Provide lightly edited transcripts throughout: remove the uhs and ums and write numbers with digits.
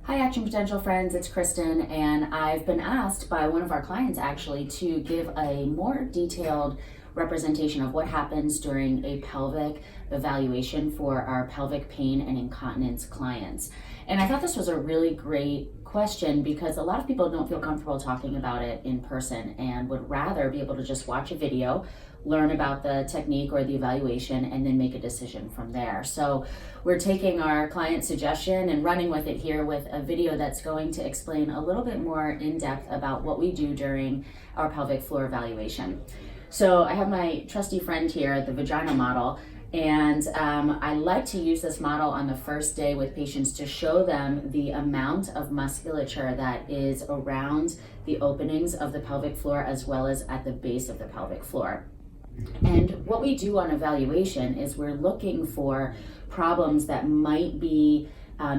Hi Action Potential friends, it's Kristen, and I've been asked by one of our clients actually to give a more detailed representation of what happens during a pelvic evaluation for our pelvic pain and incontinence clients. And I thought this was a really great question because a lot of people don't feel comfortable talking about it in person and would rather be able to just watch a video, learn about the technique or the evaluation, and then make a decision from there. So we're taking our client suggestion and running with it here with a video that's going to explain a little bit more in depth about what we do during our pelvic floor evaluation. So I have my trusty friend here, the vagina model, and I like to use this model on the first day with patients to show them the amount of musculature that is around the openings of the pelvic floor as well as at the base of the pelvic floor. And what we do on evaluation is we're looking for problems that might be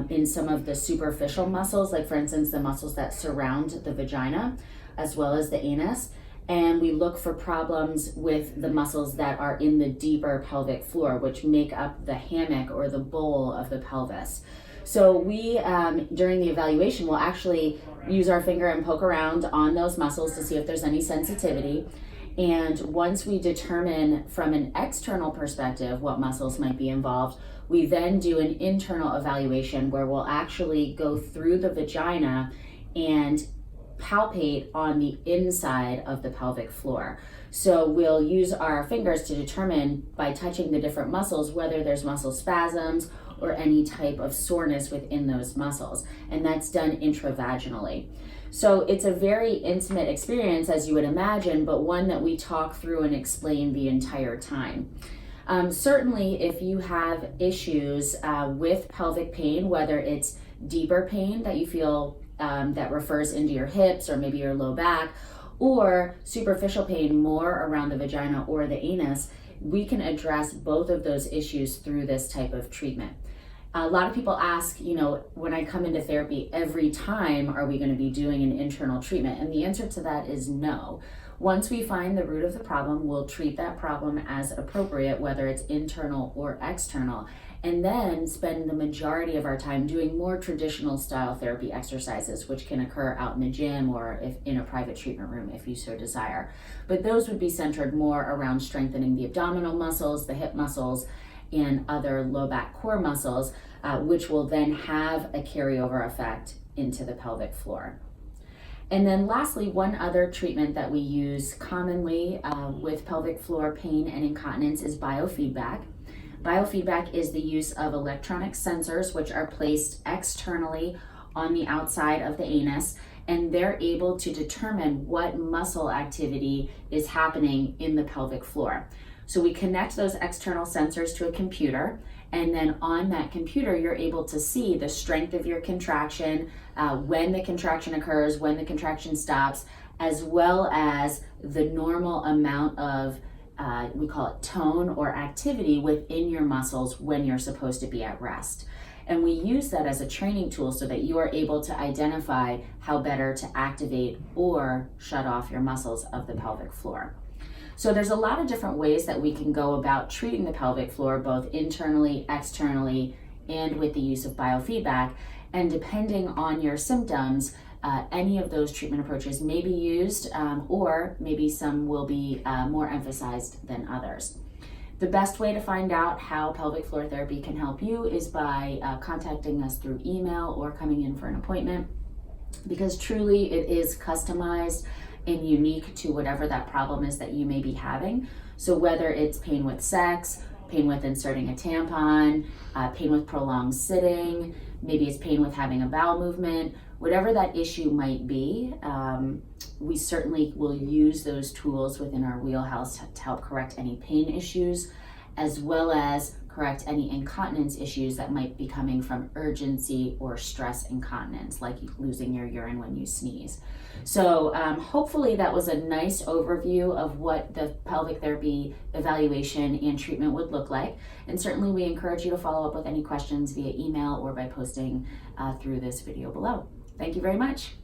in some of the superficial muscles, like for instance, the muscles that surround the vagina as well as the anus. And we look for problems with the muscles that are in the deeper pelvic floor, which make up the hammock or the bowl of the pelvis. So we, during the evaluation, will actually use our finger and poke around on those muscles to see if there's any sensitivity. And once we determine from an external perspective what muscles might be involved, we then do an internal evaluation where we'll actually go through the vagina and palpate on the inside of the pelvic floor. So we'll use our fingers to determine by touching the different muscles whether there's muscle spasms or any type of soreness within those muscles. And that's done intravaginally. So it's a very intimate experience, as you would imagine, but one that we talk through and explain the entire time. Certainly, if you have issues with pelvic pain, whether it's deeper pain that you feel that refers into your hips or maybe your low back, or superficial pain more around the vagina or the anus, we can address both of those issues through this type of treatment. A lot of people ask, when I come into therapy, every time are we going to be doing an internal treatment? And the answer to that is no. Once we find the root of the problem, we'll treat that problem as appropriate, whether it's internal or external, and then spend the majority of our time doing more traditional style therapy exercises, which can occur out in the gym or if in a private treatment room if you so desire. But those would be centered more around strengthening the abdominal muscles, the hip muscles, and other low back core muscles, which will then have a carryover effect into the pelvic floor. And then lastly, one other treatment that we use commonly with pelvic floor pain and incontinence is biofeedback. Biofeedback is the use of electronic sensors which are placed externally on the outside of the anus, and they're able to determine what muscle activity is happening in the pelvic floor. So we connect those external sensors to a computer, and then on that computer, you're able to see the strength of your contraction, when the contraction occurs, when the contraction stops, as well as the normal amount of, we call it tone or activity within your muscles when you're supposed to be at rest. And we use that as a training tool so that you are able to identify how better to activate or shut off your muscles of the pelvic floor. So there's a lot of different ways that we can go about treating the pelvic floor, both internally, externally, and with the use of biofeedback. And depending on your symptoms, any of those treatment approaches may be used, or maybe some will be more emphasized than others. The best way to find out how pelvic floor therapy can help you is by contacting us through email or coming in for an appointment, because truly it is customized and unique to whatever that problem is that you may be having. So whether it's pain with sex, pain with inserting a tampon, pain with prolonged sitting, maybe it's pain with having a bowel movement, whatever that issue might be, we certainly will use those tools within our wheelhouse to help correct any pain issues, as well as correct any incontinence issues that might be coming from urgency or stress incontinence, like losing your urine when you sneeze. So hopefully that was a nice overview of what the pelvic therapy evaluation and treatment would look like. And certainly we encourage you to follow up with any questions via email or by posting through this video below. Thank you very much.